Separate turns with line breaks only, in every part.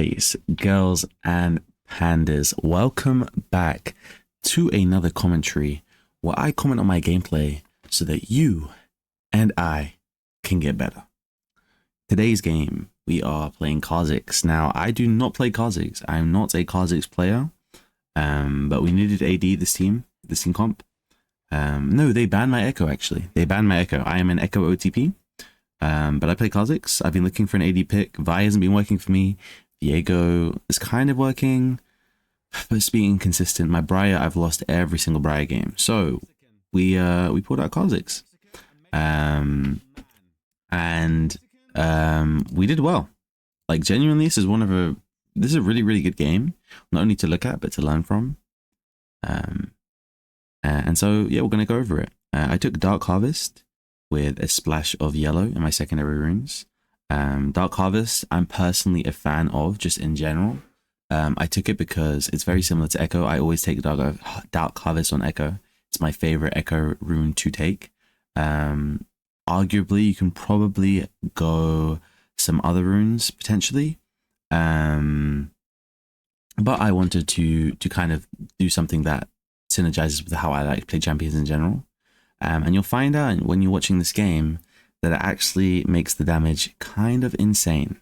Boys, girls, and pandas, welcome back to another commentary where I comment on my gameplay so that you and I can get better. Today's game, we are playing Kha'zix. Now, I do not play Kha'zix. I'm not a Kha'zix player, but we needed AD this team comp. No, they banned my Echo, actually. They banned my Echo. I am an Echo OTP. But I play Kha'zix. I've been looking for an AD pick. Vi hasn't been working for me. Viego is kind of working, but it's being inconsistent. My Briar, I've lost every single Briar game. So we pulled out Kha'zix. We did well. Like, genuinely, this is a really, really good game. Not only to look at, but to learn from. And so, yeah, we're going to go over it. I took Dark Harvest with a splash of yellow in my secondary runes. Dark Harvest, I'm personally a fan of, just in general. I took it because it's very similar to Echo. I always take Dark Harvest on Echo. It's my favorite Echo rune to take. Arguably, you can probably go some other runes, potentially. But I wanted to kind of do something that synergizes with how I like to play champions in general. And you'll find out when you're watching this game that it actually makes the damage kind of insane.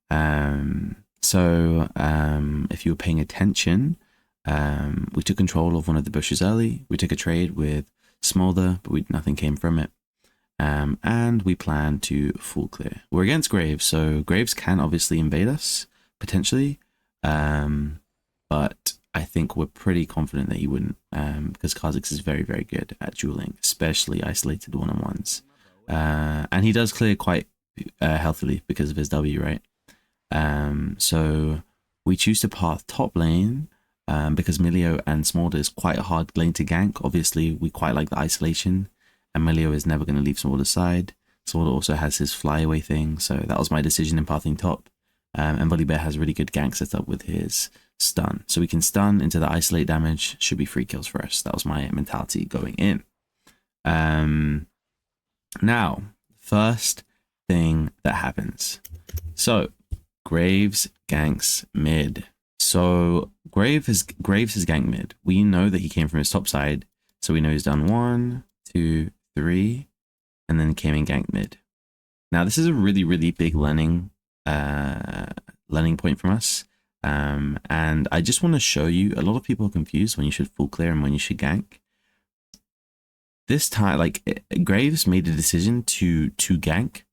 If you were paying attention, we took control of one of the bushes early. We took a trade with Smolder, but nothing came from it. And we plan to full clear. We're against Graves, so Graves can obviously invade us, potentially. But I think we're pretty confident that he wouldn't, because Kha'zix is very, very good at dueling, especially isolated one-on-ones. And he does clear quite healthily because of his W, right? So we choose to path top lane because Milio and Smolder is quite a hard lane to gank. Obviously, we quite like the isolation, and Milio is never going to leave Smolder's side. Smolder also has his flyaway thing, so that was my decision in pathing top. And Volibear has really good gank setup with his stun. So we can stun into the isolate damage, should be free kills for us. That was my mentality going in. Now, first thing that happens. So, Graves ganks mid. So, Graves has ganked mid. We know that he came from his top side. So we know he's done 1, 2, 3, and then came and ganked mid. Now, this is a really, really big learning point from us. And I just want to show you, a lot of people are confused when you should full clear and when you should gank. This time, like, Graves made a decision to gank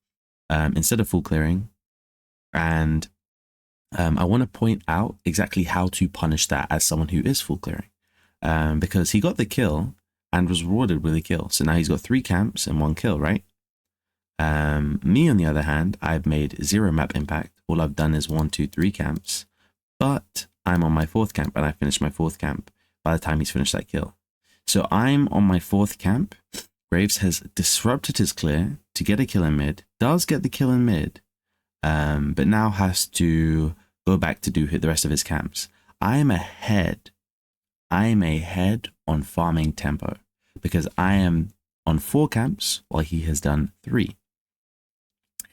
instead of full clearing. And I want to point out exactly how to punish that as someone who is full clearing. Because he got the kill and was rewarded with a kill. So now he's got 3 camps and 1 kill, right? Me, on the other hand, I've made 0 map impact. All I've done is 1, 2, 3 camps. But I'm on my 4th camp, and I finished my 4th camp by the time he's finished that kill. So I'm on my 4th camp. Graves has disrupted his clear to get a kill in mid. Does get the kill in mid. But now has to go back to do the rest of his camps. I am ahead on farming tempo. Because I am on 4 camps while he has done 3.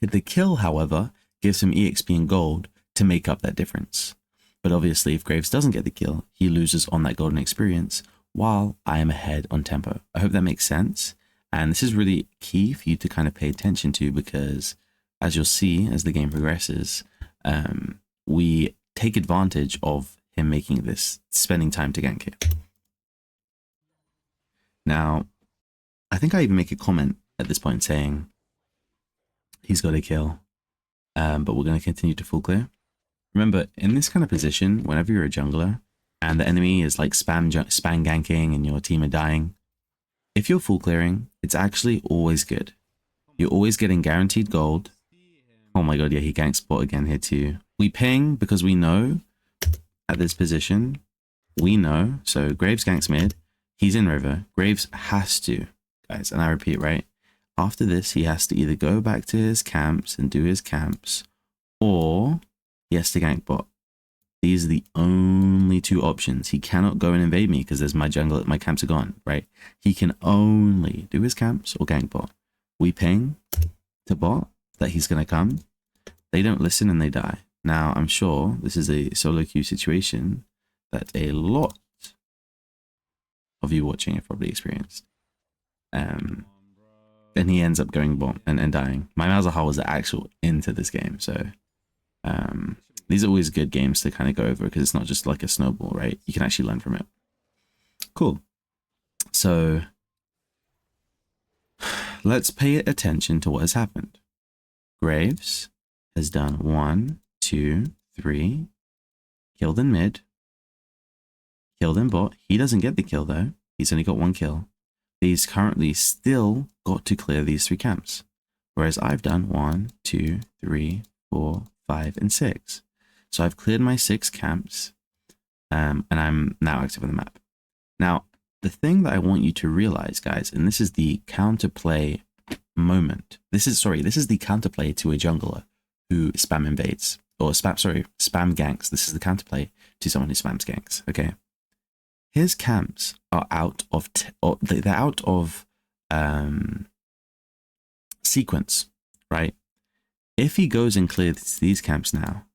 The kill, however, gives him EXP and gold to make up that difference. But obviously, if Graves doesn't get the kill, he loses on that golden experience while I am ahead on tempo. I hope that makes sense. And this is really key for you to kind of pay attention to because, as you'll see as the game progresses, we take advantage of him making this, spending time to gank it. Now, I think I even make a comment at this point saying he's got a kill, but we're going to continue to full clear. Remember, in this kind of position, whenever you're a jungler and the enemy is like spam ganking and your team are dying, if you're full clearing, it's actually always good. You're always getting guaranteed gold. Oh my god, yeah, he ganks bot again here too. We ping because we know at this position, we know. So Graves ganks mid. He's in river. Graves has to, guys, and I repeat, right? After this, he has to either go back to his camps and do his camps, or he has to gank bot. These are the only 2 options. He cannot go and invade me because there's my jungle, my camps are gone, right? He can only do his camps or gank bot. We ping to bot that he's going to come. They don't listen and they die. Now, I'm sure this is a solo queue situation that a lot of you watching have probably experienced. Then he ends up going bot and dying. My Malzahar was the actual into this game, so these are always good games to kind of go over because it's not just like a snowball, right? You can actually learn from it. Cool. So let's pay attention to what has happened. Graves has done 1, 2, 3, killed in mid, killed in bot. He doesn't get the kill though. He's only got 1 kill. He's currently still got to clear these 3 camps. Whereas I've done 1, 2, 3, 4, 5, and 6. So I've cleared my 6 camps, and I'm now active on the map. Now, the thing that I want you to realize, guys, and this is the counterplay moment. This is the counterplay to a jungler who spam invades or spam ganks. This is the counterplay to someone who spams ganks. Okay, his camps are out of they're out of sequence, right? If he goes and clears these camps now,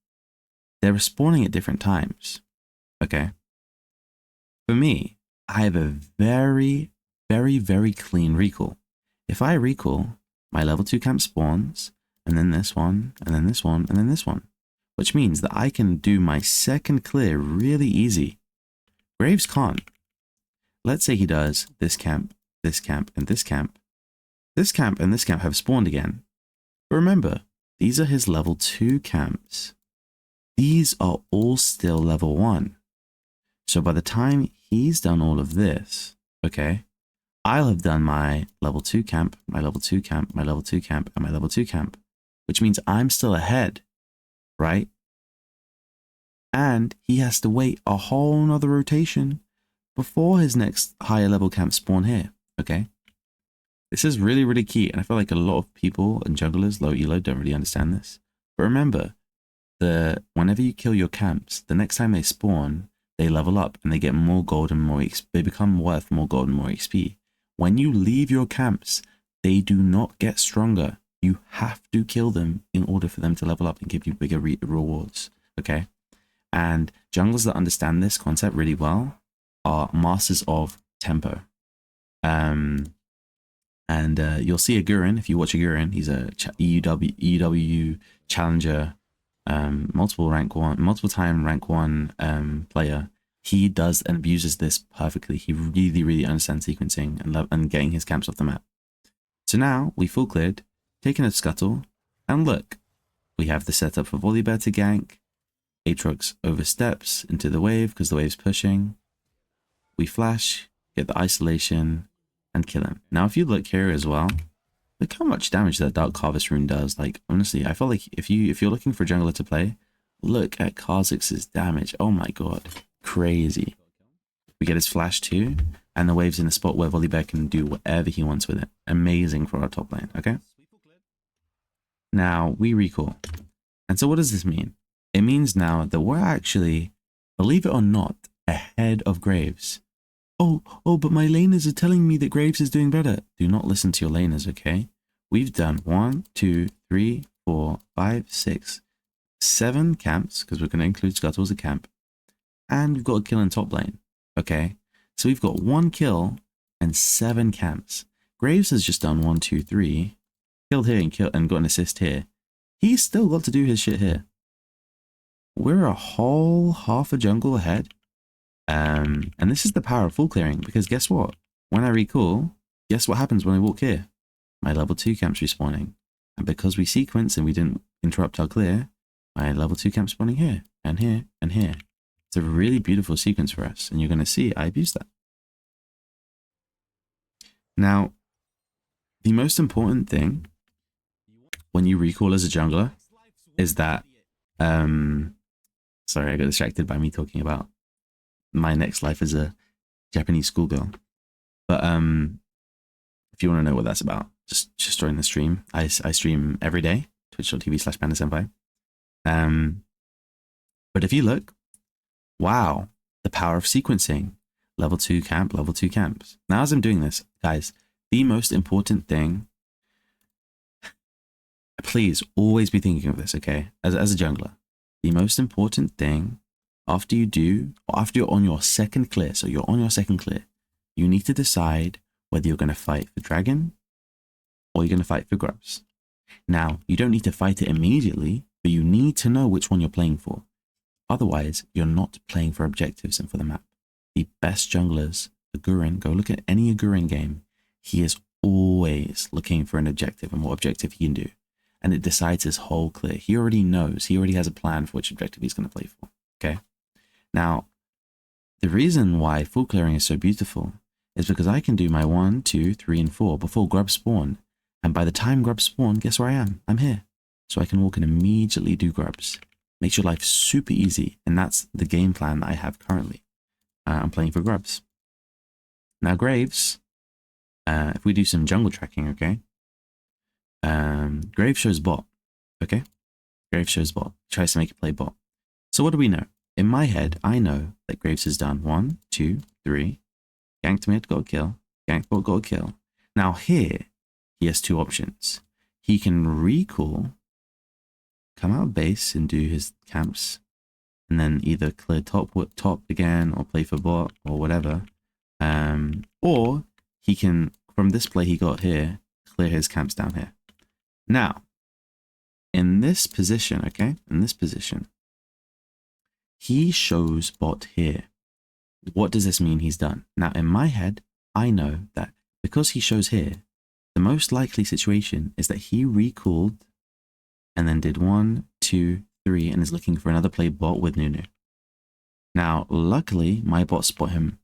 they're respawning at different times. Okay, for me, I have a very, very, very clean recall. If I recall, my level 2 camp spawns, and then this one, and then this one, and then this one, which means that I can do my second clear really easy. Graves can't. Let's say he does this camp, and this camp. This camp and this camp have spawned again. But remember, these are his level 2 camps. These are all still level 1. So by the time he's done all of this, okay, I'll have done my level 2 camp, my level 2 camp, my level 2 camp, and my level 2 camp, which means I'm still ahead, right? And he has to wait a whole nother rotation before his next higher level camp spawn here, okay? This is really, really key, and I feel like a lot of people and junglers, low elo, don't really understand this. But remember, whenever you kill your camps, the next time they spawn, they level up and they get more gold and more XP. They become worth more gold and more XP. When you leave your camps, they do not get stronger. You have to kill them in order for them to level up and give you bigger rewards. Okay? And junglers that understand this concept really well are masters of tempo. You'll see a Gurren, if you watch a Gurren, he's a EUW challenger, multiple time rank 1 player. He does and abuses this perfectly. He really, really understands sequencing and getting his camps off the map. So now we full cleared, taking a scuttle, and look, we have the setup for Volibear to gank. Aatrox oversteps into the wave because the wave's pushing. We flash, get the isolation, and kill him. Now if you look here as well, look how much damage that Dark Harvest rune does. Like, honestly, I feel like if you're looking for a jungler to play, look at Kha'zix's damage. Oh my god. Crazy. We get his flash too, and the wave's in a spot where Volibear can do whatever he wants with it. Amazing for our top lane, okay? Now, we recall. And so what does this mean? It means now that we're actually, believe it or not, ahead of Graves. Oh, but my laners are telling me that Graves is doing better. Do not listen to your laners, okay? We've done 1, 2, 3, 4, 5, 6, 7 camps, because we're going to include Scuttle as a camp. And we've got a kill in top lane, okay? So we've got 1 kill and 7 camps. Graves has just done 1, 2, 3, killed here and got an assist here. He's still got to do his shit here. We're a whole half a jungle ahead. And this is the power of full clearing, because guess what? When I recall, guess what happens when I walk here? My level 2 camp's respawning. And because we sequence and we didn't interrupt our clear, my level 2 camp's spawning here, and here, and here. It's a really beautiful sequence for us, and you're going to see I abuse that. Now, the most important thing when you recall as a jungler is that, sorry, I got distracted by me talking about my next life as a Japanese schoolgirl. But if you want to know what that's about, just join the stream. I stream every day, twitch.tv/PandaSempie. But if you look, wow, the power of sequencing. Level 2 camp, level 2 camps. Now as I'm doing this, guys, the most important thing, please always be thinking of this, okay? As a jungler, the most important thing after you're on your second clear, so you're on your second clear, you need to decide whether you're going to fight for dragon or you're going to fight for grubs. Now, you don't need to fight it immediately, but you need to know which one you're playing for. Otherwise, you're not playing for objectives and for the map. The best junglers, Agurin, go look at any Agurin game. He is always looking for an objective and what objective he can do. And it decides his whole clear. He already knows. He already has a plan for which objective he's going to play for. Okay? Now, the reason why full clearing is so beautiful is because I can do my 1, 2, 3, and 4 before grubs spawn. And by the time grubs spawn, guess where I am? I'm here. So I can walk and immediately do grubs. Makes your life super easy. And that's the game plan that I have currently. I'm playing for grubs. Now Graves, if we do some jungle tracking, okay? Graves shows bot, okay? Graves shows bot. Tries to make it play bot. So what do we know? In my head, I know that Graves has done 1, 2, 3. Ganked mid, got a kill. Ganked bot, got a kill. Now here, he has two options. He can recall, come out of base and do his camps, and then either clear top again or play for bot or whatever. Or he can, from this play he got here, clear his camps down here. Now, in this position, okay, in this position, he shows bot here. What does this mean he's done? Now, in my head, I know that because he shows here, the most likely situation is that he recalled and then did 1, 2, 3 and is looking for another play bot with Nunu. Now, luckily, my bot spot him.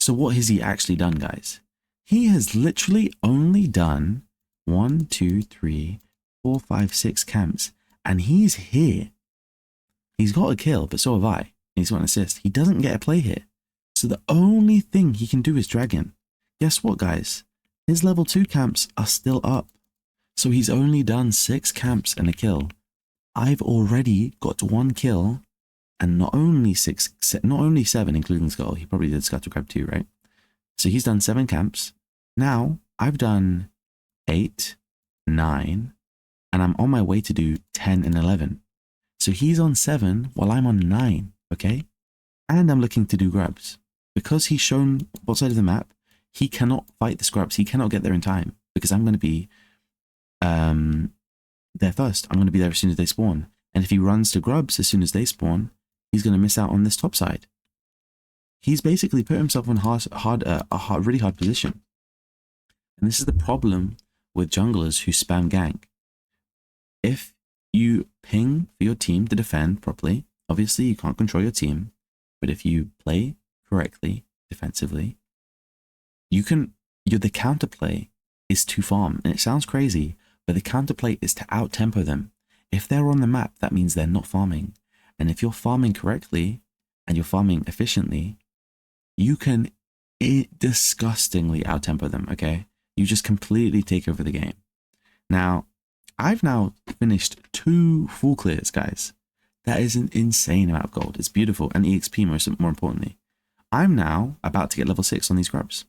So what has he actually done, guys? He has literally only done 1, 2, 3, 4, 5, 6 camps, and he's here. He's got a kill, but so have I. He's got an assist. He doesn't get a play here. So the only thing he can do is dragon. Guess what, guys? His level 2 camps are still up. So he's only done 6 camps and a kill. I've already got 1 kill, and not only 7, including Skull. He probably did Scatter Crab too, right? So he's done 7 camps. Now I've done 8, 9, and I'm on my way to do 10 and 11. So he's on 7 while I'm on 9, okay? And I'm looking to do grubs. Because he's shown what side of the map, he cannot fight the scrubs. He cannot get there in time because I'm going to be there first. I'm going to be there as soon as they spawn. And if he runs to grubs as soon as they spawn, he's going to miss out on this top side. He's basically put himself in a really hard position. And this is the problem with junglers who spam gank. If you ping for your team to defend properly, obviously you can't control your team, but if you play correctly defensively, the counterplay is to farm. And it sounds crazy, but the counterplay is to out-tempo them. If they're on the map, that means they're not farming. And if you're farming correctly and you're farming efficiently, you can disgustingly out-tempo them, okay? You just completely take over the game. Now, I've now finished 2 full clears, guys. That is an insane amount of gold. It's beautiful. And EXP, more importantly. I'm now about to get level 6 on these grubs.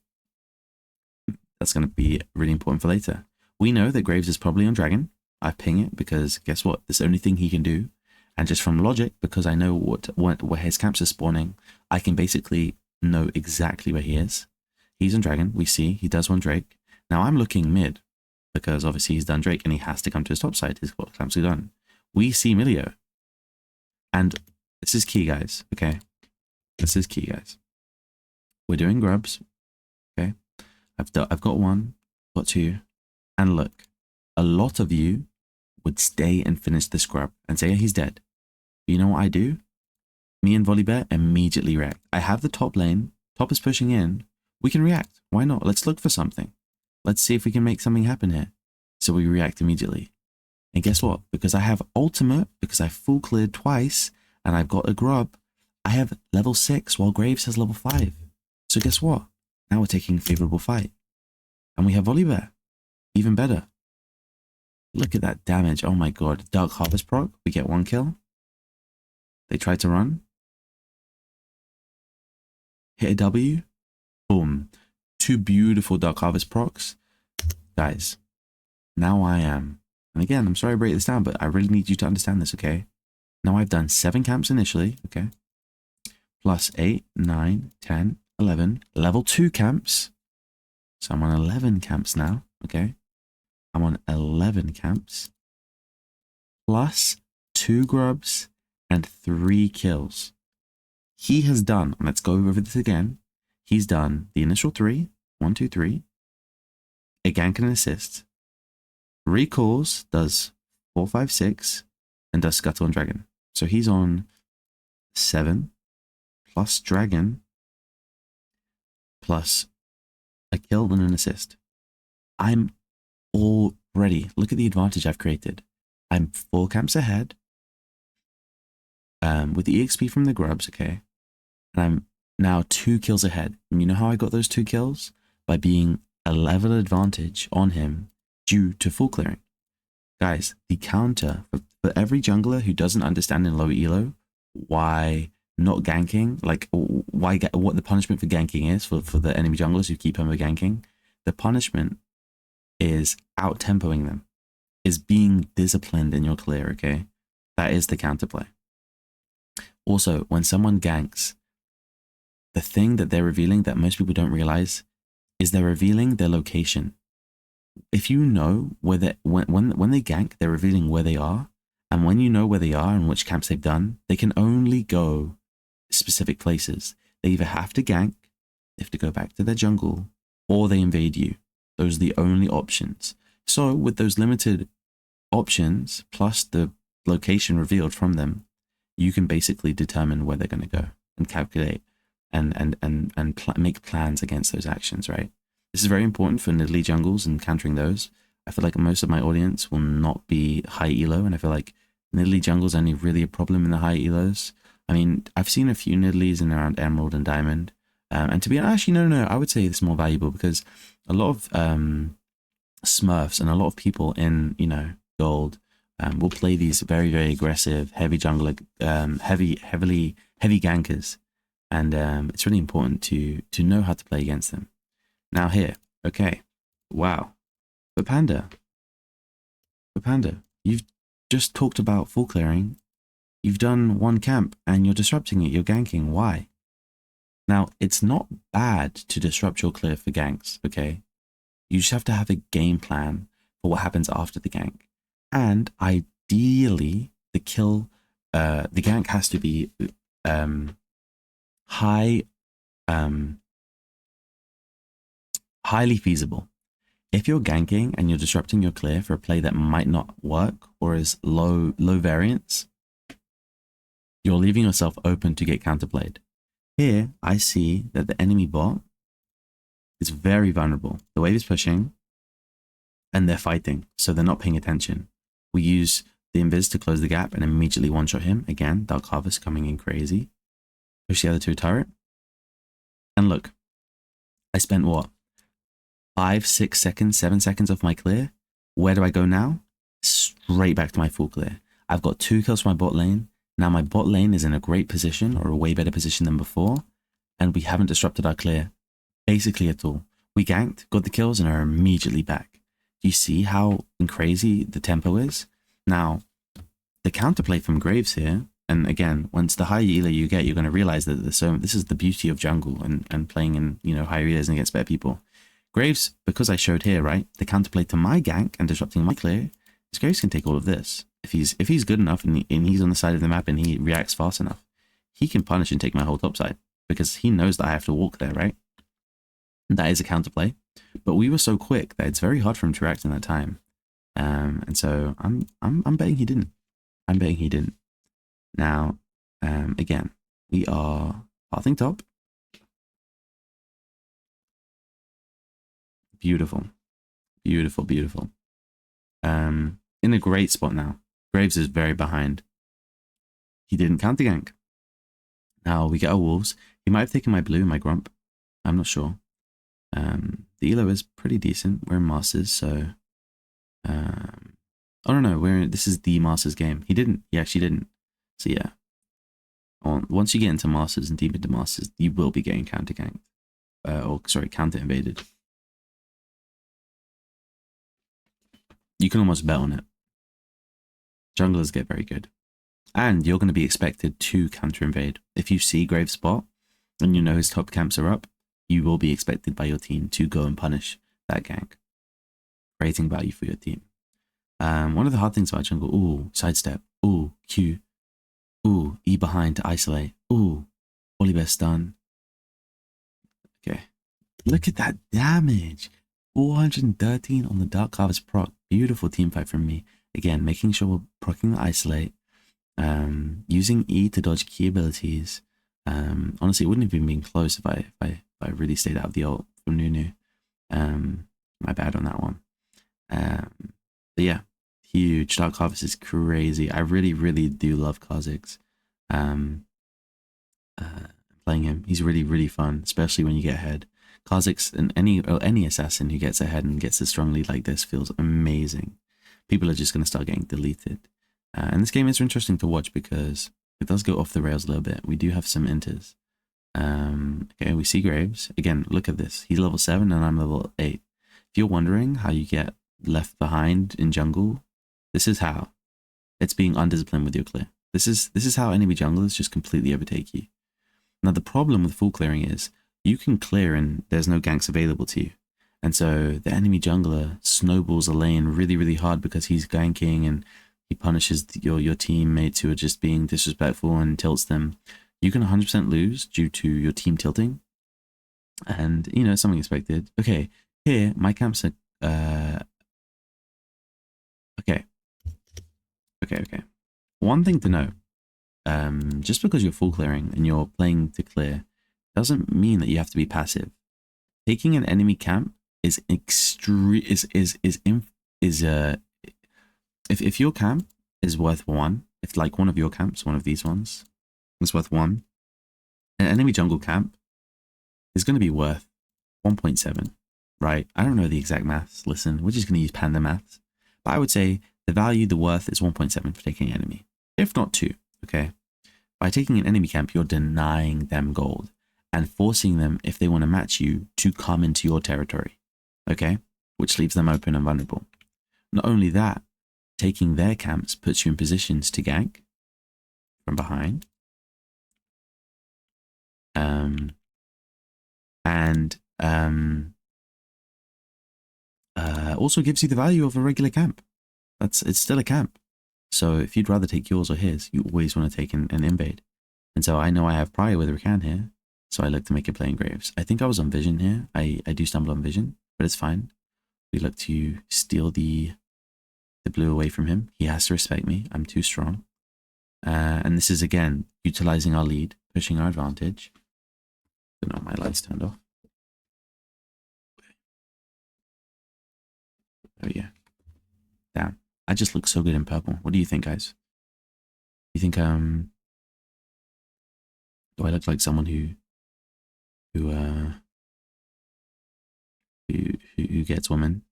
That's going to be really important for later. We know that Graves is probably on Dragon. I ping it because guess what? That's the only thing he can do. And just from logic, because I know where his camps are spawning, I can basically know exactly where he is. He's on Dragon. We see he does want Drake. Now I'm looking mid because obviously he's done Drake and he has to come to his top side. His camps are done. We see Milio. And this is key, guys. Okay. This is key, guys. We're doing grubs. Okay. I've got 1, got 2. And look, a lot of you would stay and finish the scrub and say, yeah, he's dead. But you know what I do? Me and Volibear immediately react. I have the top lane. Top is pushing in. We can react. Why not? Let's look for something. Let's see if we can make something happen here. So we react immediately. And guess what? Because I have ultimate, because I full cleared twice, and I've got a grub, I have level 6 while Graves has level 5. So guess what? Now we're taking a favorable fight. And we have Volibear. Even better. Look at that damage. Oh my god. Dark Harvest proc. We get 1 kill. They try to run. Hit a W. Boom. 2 beautiful Dark Harvest procs. Guys. Now I am. And again, I'm sorry to break this down, but I really need you to understand this, okay? Now I've done 7 camps initially, okay? Plus 8, 9, 10, 11. Level 2 camps. So I'm on 11 camps now, okay? I'm on 11 camps. Plus 2 grubs and 3 kills. He has done, let's go over this again. He's done the initial 3, 1, 2, 3. A gank and an assist. Recalls, does 4, 5, 6, and does Scuttle and Dragon. So he's on 7 plus Dragon plus a kill and an assist. I'm already, look at the advantage I've created. I'm 4 camps ahead with the EXP from the grubs, okay? And I'm now 2 kills ahead. And you know how I got those 2 kills? By being a level advantage on him due to full clearing. Guys, the counter for every jungler who doesn't understand in low elo why not ganking, like why what the punishment for ganking is for the enemy junglers who keep over ganking, the punishment is out tempoing them, is being disciplined in your clear, okay? That is the counterplay. Also, when someone ganks, the thing that they're revealing that most people don't realize is they're revealing their location. If you know where they when they gank, they're revealing where they are, and when you know where they are and which camps they've done, they can only go specific places. They either have to gank, they have to go back to their jungle, or they invade you. Those are the only options. So with those limited options plus the location revealed from them, you can basically determine where they're going to go and calculate and make plans against those actions, right? This is very important for niddly jungles and countering those. I feel like most of my audience will not be high elo, and I feel like niddly jungle's only really a problem in the high elos. I mean, I've seen a few niddlies in around Emerald and Diamond, and to be honest, actually, no, I would say it's more valuable because a lot of Smurfs and a lot of people in, you know, Gold will play these very, very aggressive, heavy jungler, heavy gankers, and it's really important to know how to play against them. Now here, okay, wow, but Panda, you've just talked about full clearing. You've done 1 camp and you're disrupting it. You're ganking. Why? Now, it's not bad to disrupt your clear for ganks, okay? You just have to have a game plan for what happens after the gank. And ideally, the gank has to be highly feasible. If you're ganking and you're disrupting your clear for a play that might not work or is low variance, you're leaving yourself open to get counterplayed. Here, I see that the enemy bot is very vulnerable. The wave is pushing and they're fighting, so they're not paying attention. We use the invis to close the gap and immediately one-shot him. Again, Dark Harvest coming in crazy. Push the other 2 turret. And look, I spent what? 5, 6 seconds, 7 seconds off my clear. Where do I go now? Straight back to my full clear. I've got 2 kills for my bot lane. Now my bot lane is in a great position, or a way better position than before, and we haven't disrupted our clear basically at all. We ganked, got the kills, and are immediately back. Do you see how crazy the tempo is? Now, the counterplay from Graves here, and again, once the higher elo you get, you're going to realize that this is the beauty of jungle and playing in, you know, higher elos and against better people. Graves, because I showed here, right, the counterplay to my gank and disrupting my clear, is Graves can take all of this. If he's good enough and he's on the side of the map and he reacts fast enough, he can punish and take my whole top side because he knows that I have to walk there, right? And that is a counterplay. But we were so quick that it's very hard for him to react in that time. And so I'm betting he didn't. I'm betting he didn't. Now, again, we are pathing top. Beautiful, beautiful, beautiful. In a great spot now. Graves is very behind. He didn't counter gank. Now we get our wolves. He might have taken my blue, my grump. I'm not sure. The elo is pretty decent. We're in masters, so I don't know. This is the masters game. He actually didn't. So yeah. Once you get into masters and deep into masters, you will be getting counter ganked. Counter invaded. You can almost bet on it. Junglers get very good. And you're going to be expected to counter invade. If you see Graves spot and you know his top camps are up, you will be expected by your team to go and punish that gank, creating value for your team. One of the hard things about jungle, ooh, sidestep, ooh, Q, ooh, E behind to isolate, ooh, Oliver stun. Okay, look at that damage. 413 on the Dark Harvest proc. Beautiful team fight from me. Again, making sure we're proccing the isolate, using E to dodge key abilities. Honestly, it wouldn't have even been close if I really stayed out of the ult from Nunu. My bad on that one. But yeah, huge. Dark Harvest is crazy. I really do love Kha'zix. Playing him, he's really fun, especially when you get ahead. Kha'zix and any assassin who gets ahead and gets a strong lead like this feels amazing. People are just going to start getting deleted. And this game is interesting to watch because it does go off the rails a little bit. We do have some inters. Okay, we see Graves. Again, look at this. He's level 7 and I'm level 8. If you're wondering how you get left behind in jungle, this is how. It's being undisciplined with your clear. This is how enemy junglers just completely overtake you. Now, the problem with full clearing is you can clear and there's no ganks available to you. And so the enemy jungler snowballs a lane really hard because he's ganking and he punishes your teammates who are just being disrespectful and tilts them. You can 100% lose due to your team tilting. And, you know, something expected. Okay, here, my camps are... Okay. One thing to know. Just because you're full clearing and you're playing to clear doesn't mean that you have to be passive. Taking an enemy camp is if your camp is worth 1, if like one of your camps, one of these ones is worth 1, an enemy jungle camp is going to be worth 1.7, right? I don't know the exact maths. Listen, we're just going to use panda maths, but I would say the worth is 1.7 for taking an enemy, if not 2. Okay, by taking an enemy camp, you're denying them gold and forcing them, if they want to match you, to come into your territory. Okay, which leaves them open and vulnerable. Not only that, taking their camps puts you in positions to gank from behind. Also gives you the value of a regular camp. It's still a camp. So if you'd rather take yours or his, you always want to take an invade. And so I know I have prior with Rakan here, so I look to make it playing Graves. I think I was on Vision here. I do stumble on Vision, but it's fine. We look to steal the blue away from him. He has to respect me. I'm too strong. And this is, again, utilizing our lead, pushing our advantage. But not my lights turned off. Oh yeah. Damn. I just look so good in purple. What do you think, guys? You think do I look like someone who gets women?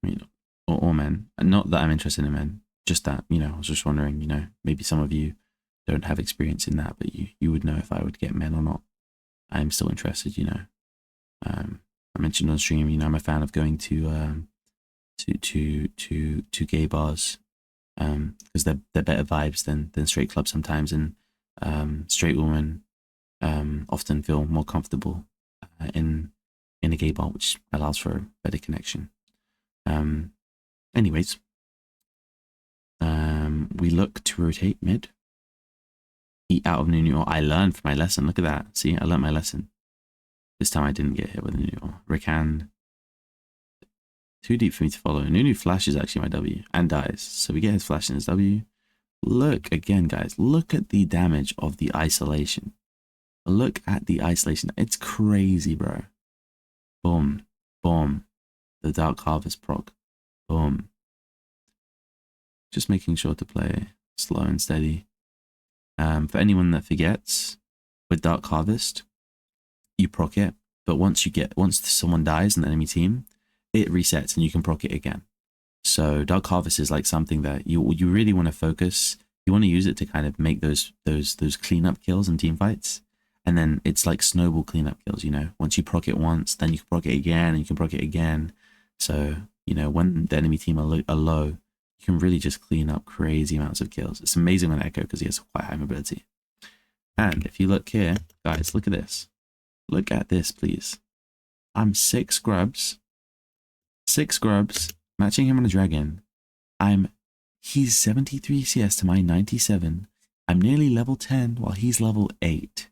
I mean, or men. Not that I'm interested in men. Just that, you know, I was just wondering, you know, maybe some of you don't have experience in that, but you would know if I would get men or not. I'm still interested, you know. I mentioned on stream, you know, I'm a fan of going to gay bars, because they're better vibes than straight clubs sometimes, and straight women often feel more comfortable in a gay bar, which allows for a better connection. Anyways, we look to rotate mid, eat out of Nunu. I learned from my lesson. Look at that. See, I learned my lesson. This time I didn't get hit with a Nunu. Rakan, too deep for me to follow. Nunu flashes actually my W and dies. So we get his flash and his W. Look again, guys. Look at the damage of the isolation. Look at the isolation. It's crazy, bro. Boom. Boom. The Dark Harvest proc. Boom. Just making sure to play slow and steady. For anyone that forgets, with Dark Harvest, you proc it, but once someone dies in the enemy team, it resets and you can proc it again. So Dark Harvest is like something that you really want to focus. You want to use it to kind of make those cleanup kills in team fights, and then it's like snowball cleanup kills. You know, once you proc it once, then you can proc it again, and you can proc it again. So you know, when the enemy team are low, you can really just clean up crazy amounts of kills. It's amazing on Echo because he has quite high mobility. And if you look here, guys, look at this. Look at this, please. I'm 6 grubs. 6 grubs, matching him on a dragon. He's 73 CS to my 97. I'm nearly level 10 while he's level 8.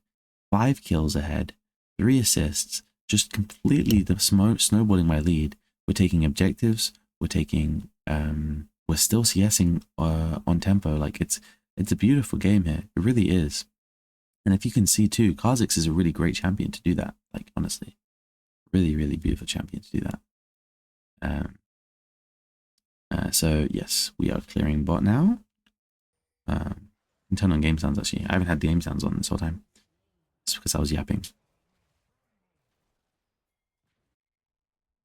5 kills ahead, 3 assists, just completely snowballing my lead. We're taking objectives, we're still CSing on tempo. Like it's a beautiful game here. It really is. And if you can see too, Kha'zix is a really great champion to do that. Like honestly, really, really beautiful champion to do that. So yes, we are clearing bot now. Turn on game sounds actually. I haven't had game sounds on this whole time. It's because I was yapping.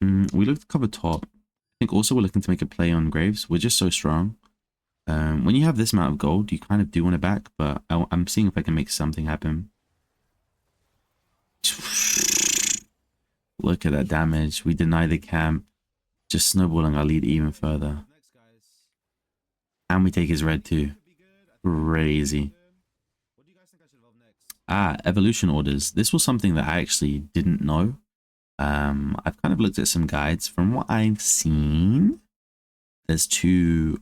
We looked to cover top. I think also we're looking to make a play on Graves. We're just so strong. When you have this amount of gold, you kind of do want to back, but I'm seeing if I can make something happen. Look at that damage. We deny the camp. Just snowballing our lead even further. And we take his red too. Crazy. Evolution orders. This was something that I actually didn't know. I've kind of looked at some guides. From what I've seen, there's 2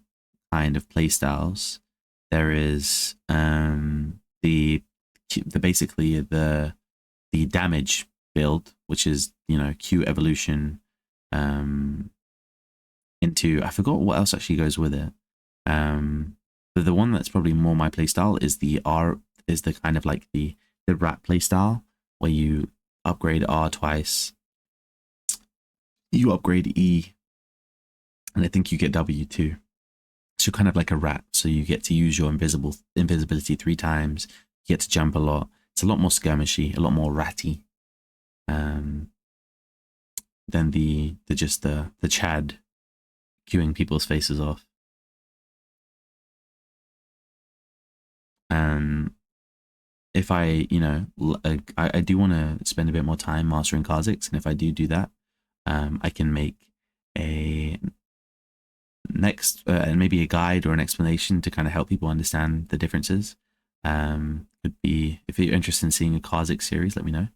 kind of playstyles. There is basically the damage build, which is, you know, Q evolution into, I forgot what else actually goes with it. But the one that's probably more my playstyle is the kind of like the rat playstyle, where you upgrade R twice, you upgrade E, and I think you get W too. So you're kind of like a rat, so you get to use your invisibility 3 times. You get to jump a lot. It's a lot more skirmishy, a lot more ratty than the Chad queuing people's faces off. If I, you know, I do want to spend a bit more time mastering Kha'zix, and if I do that, I can make a maybe a guide or an explanation to kind of help people understand the differences. Could be, if you're interested in seeing a Kha'zix series, let me know.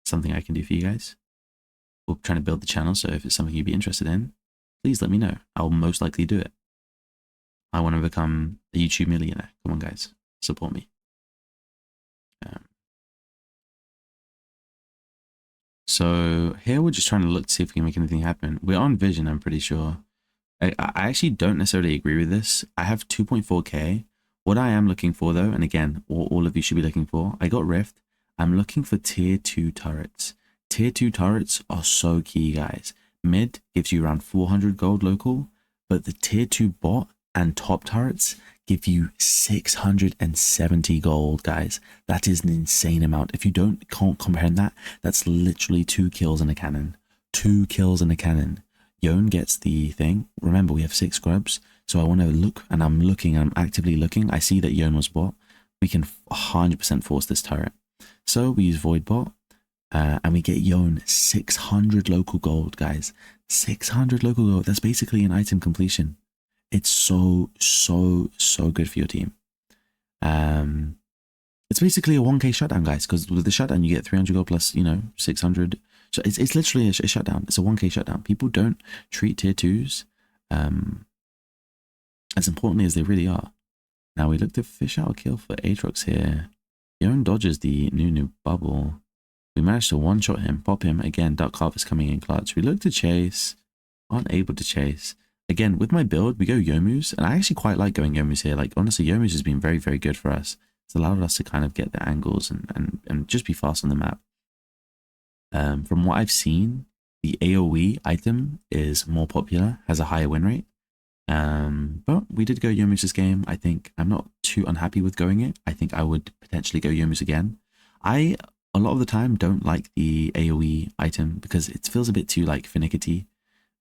Something I can do for you guys. We're trying to build the channel, so if it's something you'd be interested in, please let me know. I'll most likely do it. I want to become a YouTube millionaire. Come on, guys, support me. So here we're just trying to look to see if we can make anything happen. We're on vision, I'm pretty sure. I actually don't necessarily agree with this. I have 2.4k. What I am looking for though, and again, all of you should be looking for, I got Rift. I'm looking for tier 2 turrets. Tier 2 turrets are so key, guys. Mid gives you around 400 gold local, but the tier 2 bot and top turrets give you 670 gold, guys. That is an insane amount. If you can't comprehend that, that's literally 2 kills in a cannon. 2 kills in a cannon. Yone gets the thing. Remember, we have 6 grubs, so I want to look, and I'm looking, and I'm actively looking. I see that Yone was bot. We can 100% force this turret. So we use Void bot, and we get Yone 600 local gold, guys. 600 local gold. That's basically an item completion. It's so good for your team. It's basically a 1k shutdown, guys, because with the shutdown you get 300 gold plus, you know, 600. So it's literally a shutdown. It's a 1k shutdown. People don't treat tier 2s as importantly as they really are. Now we look to fish out a kill for Aatrox here. Yone dodges the new bubble. We managed to one-shot him, pop him. Again, Duck Harvest coming in clutch. We look to chase, aren't able to chase. Again, with my build, we go Youmuu's, and I actually quite like going Youmuu's here. Like, honestly, Youmuu's has been very, very good for us. It's allowed us to kind of get the angles and just be fast on the map. From what I've seen, the AoE item is more popular, has a higher win rate. But we did go Youmuu's this game. I think I'm not too unhappy with going it. I think I would potentially go Youmuu's again. A lot of the time, don't like the AoE item because it feels a bit too, like, finicky.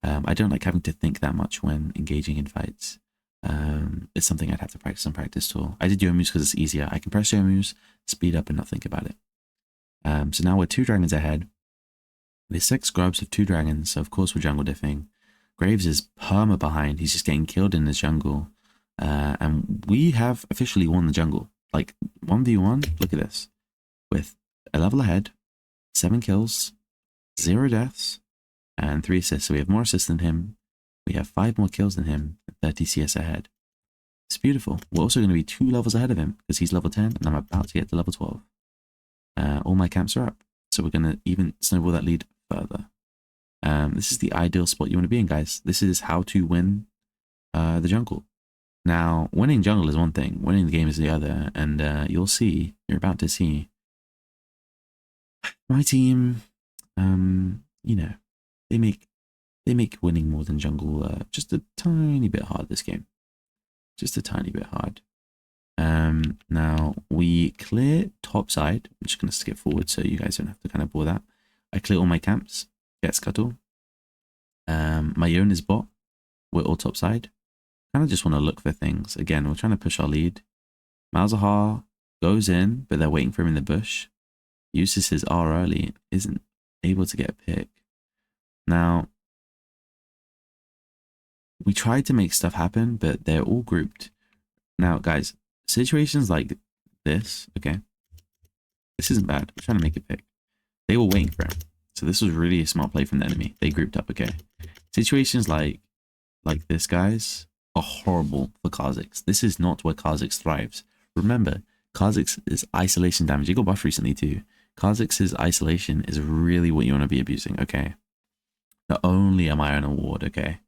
I don't like having to think that much when engaging in fights. It's something I'd have to practice on practice tool. I did Youmuu's because it's easier. I can press Youmuu's, speed up, and not think about it. So now we're 2 dragons ahead. There's 6 grubs of 2 dragons, so of course we're jungle diffing. Graves is perma behind. He's just getting killed in the jungle. And we have officially won the jungle. Like 1v1, look at this. With a level ahead, 7 kills, 0 deaths, and 3 assists. So we have more assists than him. We have 5 more kills than him, 30 CS ahead. It's beautiful. We're also going to be 2 levels ahead of him because he's level 10 and I'm about to get to level 12. All my camps are up. So we're going to even snowball that lead further. This is the ideal spot you want to be in, guys. This is how to win the jungle. Now, winning jungle is one thing. Winning the game is the other. And you're about to see my team, you know, they make winning more than jungle just a tiny bit hard this game. Just a tiny bit hard. Now we clear top side. I'm just going to skip forward so you guys don't have to kind of bore that. I clear all my camps, get scuttle. My Yone is bot. We're all top side. Kind of just want to look for things. Again, we're trying to push our lead. Malzahar goes in, but they're waiting for him in the bush. Uses his R early, isn't able to get a pick. Now, we tried to make stuff happen, but they're all grouped. Now, guys, situations like this, okay, this isn't bad. We're trying to make a pick. They were waiting for him. So this was really a smart play from the enemy. They grouped up, okay. Situations like this, guys, are horrible for Kha'zix. This is not where Kha'zix thrives. Remember, Kha'zix is isolation damage. He got buffed recently too. Kha'zix's isolation is really what you want to be abusing, okay? Not only am I on a ward, okay?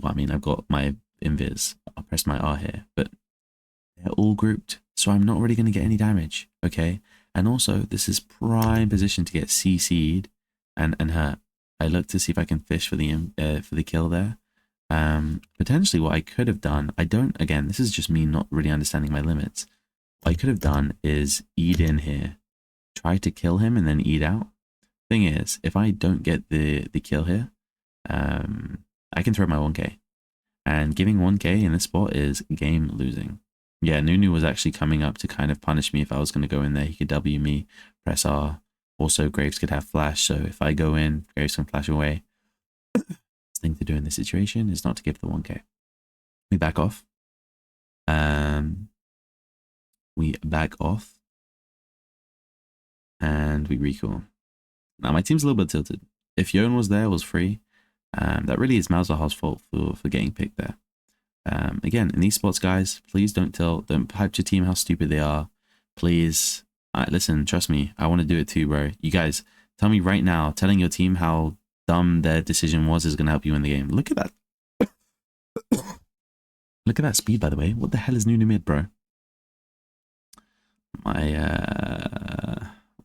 Well, I mean, I've got my invis. I'll press my R here, but they're all grouped, so I'm not really going to get any damage, okay? And also, this is prime position to get CC'd and hurt. I look to see if I can fish for the kill there. Potentially what I could have done, again, this is just me not really understanding my limits. What I could have done is E'd in here, try to kill him and then E'd out. Thing is, if I don't get the kill here, I can throw my 1k. And giving 1k in this spot is game losing. Yeah, Nunu was actually coming up to kind of punish me if I was going to go in there. He could W me, press R. Also, Graves could have flash, so if I go in, Graves can flash away. Thing to do in this situation is not to give the 1k. We back off. We back off. And we recall. Now, my team's a little bit tilted. If Yone was there, was free, that really is Malzahar's fault for getting picked there. Again, in these spots, guys, please don't hype your team how stupid they are. Please, listen, trust me, I want to do it too, bro. You guys, tell me right now, telling your team how dumb their decision was is going to help you win the game. Look at that. Look at that speed, by the way. What the hell is Nunu mid, bro? My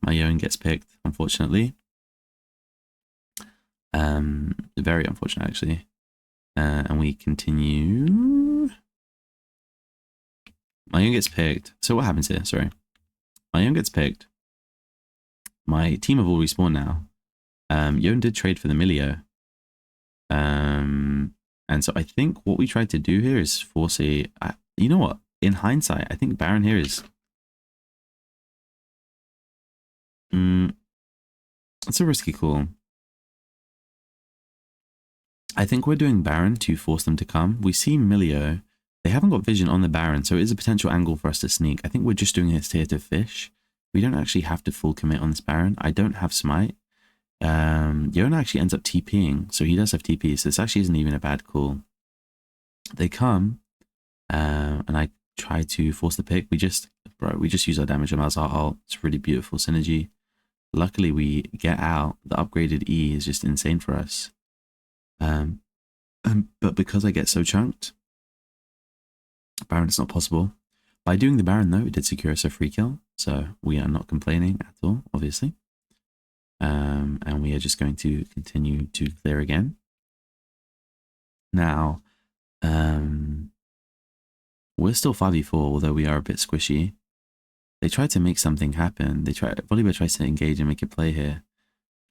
Yone gets picked, unfortunately. Very unfortunate, actually. And we continue. My Yone gets picked. So what happens here? Sorry. My Yone gets picked. My team have all respawned now. Yone did trade for the Milio. And so I think what we tried to do here is force a... you know what? In hindsight, I think Baron here is... it's a risky call. I think we're doing Baron to force them to come. We see Milio. They haven't got vision on the Baron, so it is a potential angle for us to sneak. I think we're just doing this here to fish. We don't actually have to full commit on this Baron. I don't have smite. Yone actually ends up TPing, so he does have TP, so this actually isn't even a bad call. They come, and I try to force the pick. We just use our damage on Malzahar ult. It's really beautiful synergy. Luckily, we get out. The upgraded E is just insane for us. But because I get so chunked, Baron is not possible. By doing the Baron, though, it did secure us a free kill, so we are not complaining at all, obviously. And we are just going to continue to clear again. Now, we're still 5v4, although we are a bit squishy. They tried to make something happen. Volibear tries to engage and make a play here.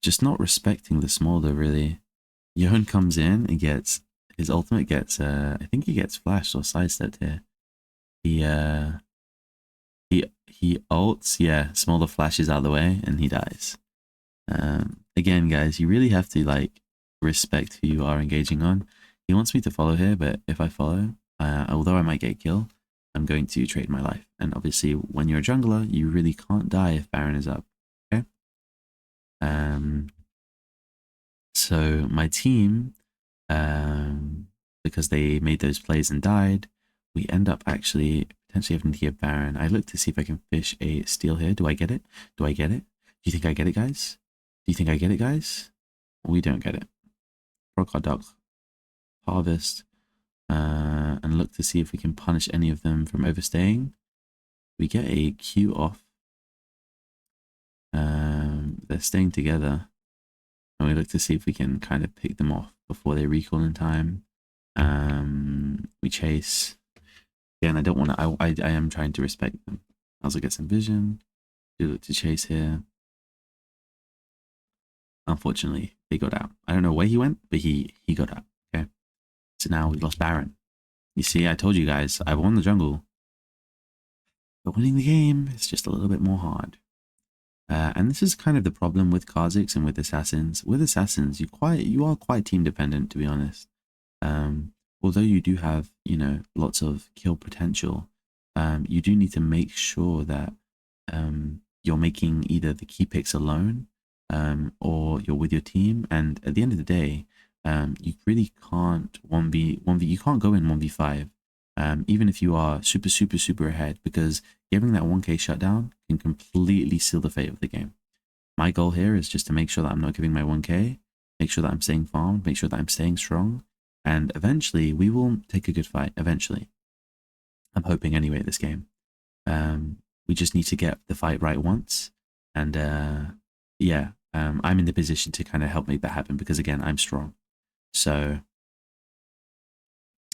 Just not respecting the Smolder, really. Yone comes in and gets... his ultimate gets... I think he gets flashed or sidestepped here. He ults, yeah, Smolder flashes out of the way, and he dies. Again, guys, you really have to, like... respect who you are engaging on. He wants me to follow here, but if I follow, although I might get killed, I'm going to trade my life. And obviously, when you're a jungler, you really can't die if Baron is up. Okay. So my team, because they made those plays and died, we end up actually potentially having to get Baron. I look to see if I can fish a steal here. Do I get it? Do I get it? Do you think I get it, guys? Do you think I get it, guys? We don't get it. Rock our duck. Harvest. And look to see if we can punish any of them from overstaying. We get a Q off. They're staying together. And we look to see if we can kind of pick them off before they recall in time. We chase. Again, I don't want to, I am trying to respect them. I also get some vision. Do look to chase here. Unfortunately, they got out. I don't know where he went, but he got out. Okay. So now we lost Baron. You see, I told you guys, I won the jungle. But winning the game is just a little bit more hard. And this is kind of the problem with Kha'zix and with assassins. With assassins, you are quite team dependent, to be honest. Although you do have, you know, lots of kill potential, you do need to make sure that you're making either the key picks alone, or you're with your team. And at the end of the day, you really can't 1v, you can't go in 1v5, even if you are super ahead, because giving that 1k shutdown can completely seal the fate of the game. My goal here is just to make sure that I'm not giving my 1k, make sure that I'm staying farmed, make sure that I'm staying strong, and eventually we will take a good fight. Eventually, I'm hoping anyway this game. We just need to get the fight right once, and yeah, I'm in the position to kind of help make that happen, because again, I'm strong. So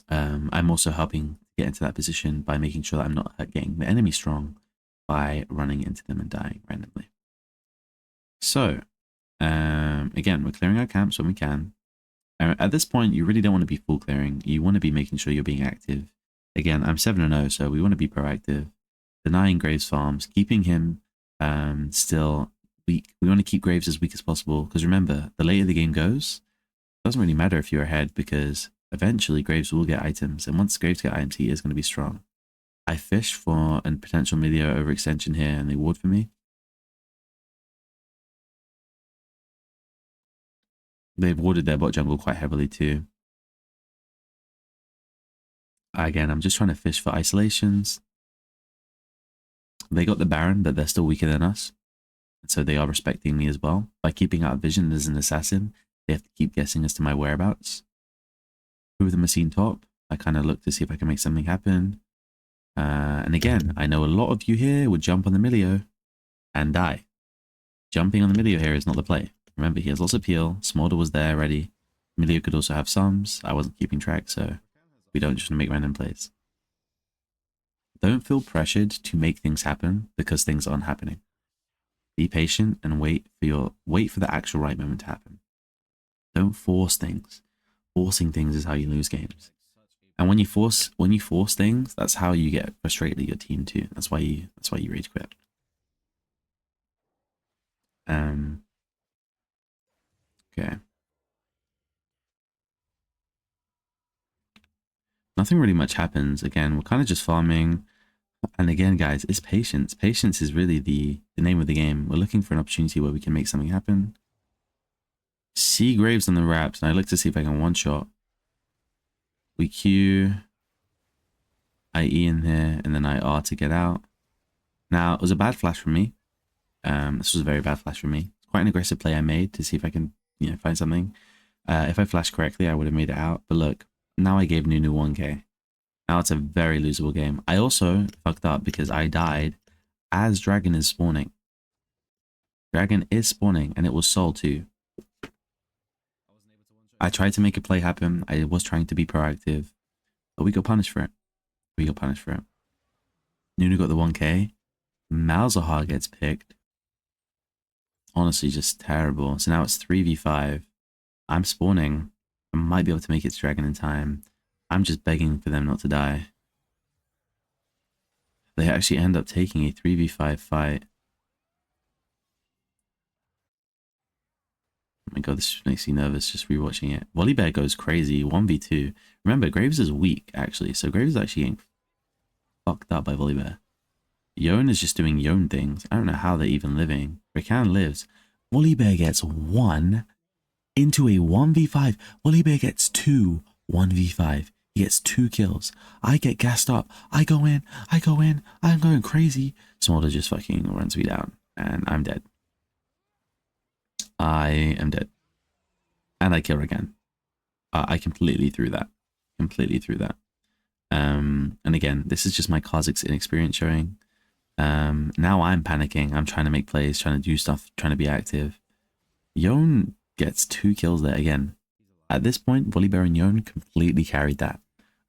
I'm also helping get into that position by making sure that I'm not getting the enemy strong by running into them and dying randomly. So again, we're clearing our camps when we can. At this point, you really don't want to be full clearing. You want to be making sure you're being active. Again, I'm 7-0, so we want to be proactive. Denying Graves farms, keeping him still weak. We want to keep Graves as weak as possible, because remember, the later the game goes, it doesn't really matter if you're ahead, because eventually Graves will get items, and once Graves get items, he is going to be strong. I fish for a potential meteor overextension here, and they ward for me. They've warded their bot jungle quite heavily too. Again, I'm just trying to fish for isolations. They got the Baron, but they're still weaker than us. So they are respecting me as well. By keeping out vision as an assassin, they have to keep guessing as to my whereabouts. Two of them are seen top. I kind of look to see if I can make something happen. And again, I know a lot of you here would jump on the Milio and die. Jumping on the Milio here is not the play. Remember, he has lots of peel. Smolder was there ready. Milio could also have sums. I wasn't keeping track, so we don't just make random plays. Don't feel pressured to make things happen because things aren't happening. Be patient and wait for the actual right moment to happen. Don't force things. Forcing things is how you lose games. And when you force things, that's how you get frustrated at your team too. That's why you rage quit. Okay. Nothing really much happens. Again, we're kind of just farming. And again, guys, it's patience. Patience is really the name of the game. We're looking for an opportunity where we can make something happen. See Graves on the wraps, and I look to see if I can one-shot. We Q, I E in here, and then I R to get out. Now, it was a bad flash from me. This was a very bad flash from me. It's quite an aggressive play I made to see if I can, you know, find something. If I flashed correctly, I would have made it out. But look, now I gave Nunu 1k. Now it's a very losable game. I also fucked up because I died as Dragon is spawning. Dragon is spawning, and it was Sol too. I tried to make a play happen. I was trying to be proactive, but we got punished for it. We got punished for it. Nunu got the 1k. Malzahar gets picked. Honestly, just terrible. So now it's 3v5. I'm spawning. I might be able to make it to Dragon in time. I'm just begging for them not to die. They actually end up taking a 3v5 fight. my god, this makes me nervous just rewatching it. Volibear goes crazy, 1v2. Remember, Graves is weak, actually. So Graves is actually getting fucked up by Volibear. Yone is just doing Yone things. I don't know how they're even living. Rakan lives. Volibear gets 1 into a 1v5. Volibear gets 2 1v5. He gets 2 kills. I get gassed up. I go in. I'm going crazy. Smolder just fucking runs me down. And I'm dead. I am dead. And I kill again. I completely threw that. And again, this is just my Kha'zix inexperience showing. Now I'm panicking. I'm trying to make plays, trying to do stuff, trying to be active. Yone gets 2 kills there again. At this point, Volibear and Yone completely carried that.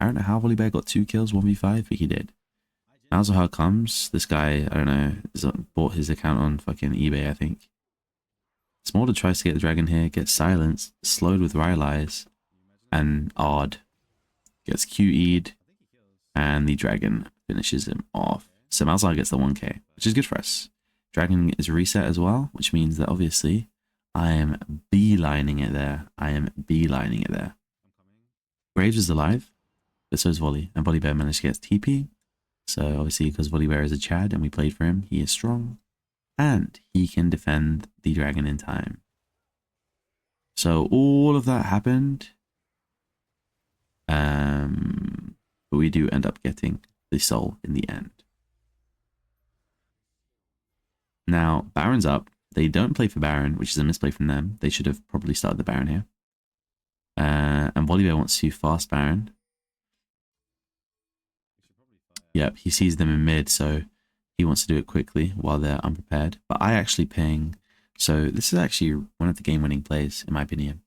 I don't know how Volibear got 2 kills 1v5, but he did. And also how it comes, this guy, I don't know, bought his account on fucking eBay, I think. Smolder tries to get the dragon here, gets silenced, slowed with Rylai's, and Odd gets QE'd, and the dragon finishes him off. So Malzahar gets the 1k, which is good for us. Dragon is reset as well, which means that obviously I am beelining it there. Graves is alive, but so is Volley, and Volibear managed to get TP. So obviously because Volibear is a Chad and we played for him, he is strong. And he can defend the dragon in time. So all of that happened. But we do end up getting the soul in the end. Now, Baron's up. They don't play for Baron, which is a misplay from them. They should have probably started the Baron here. And Volibear wants to fast Baron. Yep, he sees them in mid, so he wants to do it quickly while they're unprepared. But I actually ping. So this is actually one of the game-winning plays, in my opinion.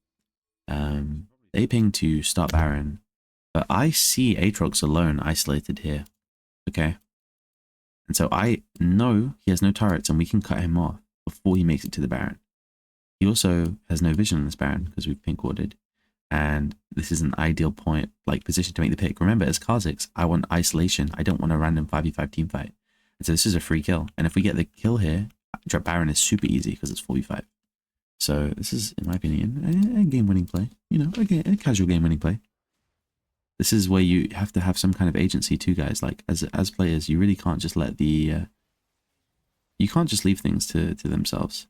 They ping to start Baron. But I see Aatrox alone isolated here. Okay. And so I know he has no turrets and we can cut him off before he makes it to the Baron. He also has no vision on this Baron because we've pink warded. And this is an ideal point, like position to make the pick. Remember, as Kha'Zix, I want isolation. I don't want a random 5v5 team fight. And so this is a free kill. And if we get the kill here, drop Baron is super easy because it's 4v5. So this is, in my opinion, a game-winning play. You know, a casual game-winning play. This is where you have to have some kind of agency too, guys. Like, as players, you really can't just let the... you can't just leave things to themselves.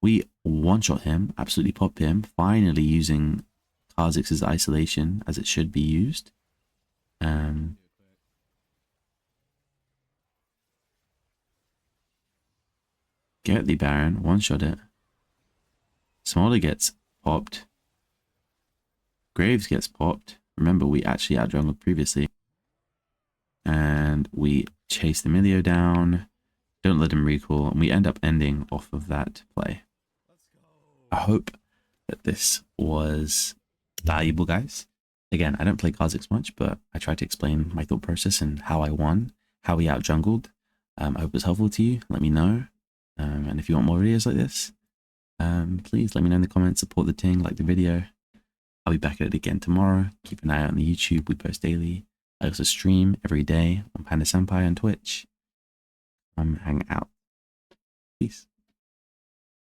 We one-shot him, absolutely popped him, finally using Kha'Zix's isolation as it should be used. Get the Baron, one-shot it. Smolder gets popped. Graves gets popped. Remember, we actually out-jungled previously. And we chase the Emilio down. Don't let him recall. And we end up ending off of that play. I hope that this was valuable, guys. Again, I don't play Kha'Zix much, but I tried to explain my thought process and how I won, how we out-jungled. I hope it was helpful to you. Let me know. And if you want more videos like this, please let me know in the comments. Support the ting, like the video. I'll be back at it again tomorrow. Keep an eye out on the YouTube. We post daily. I also stream every day on PandaSempie on Twitch. Hang out. Peace.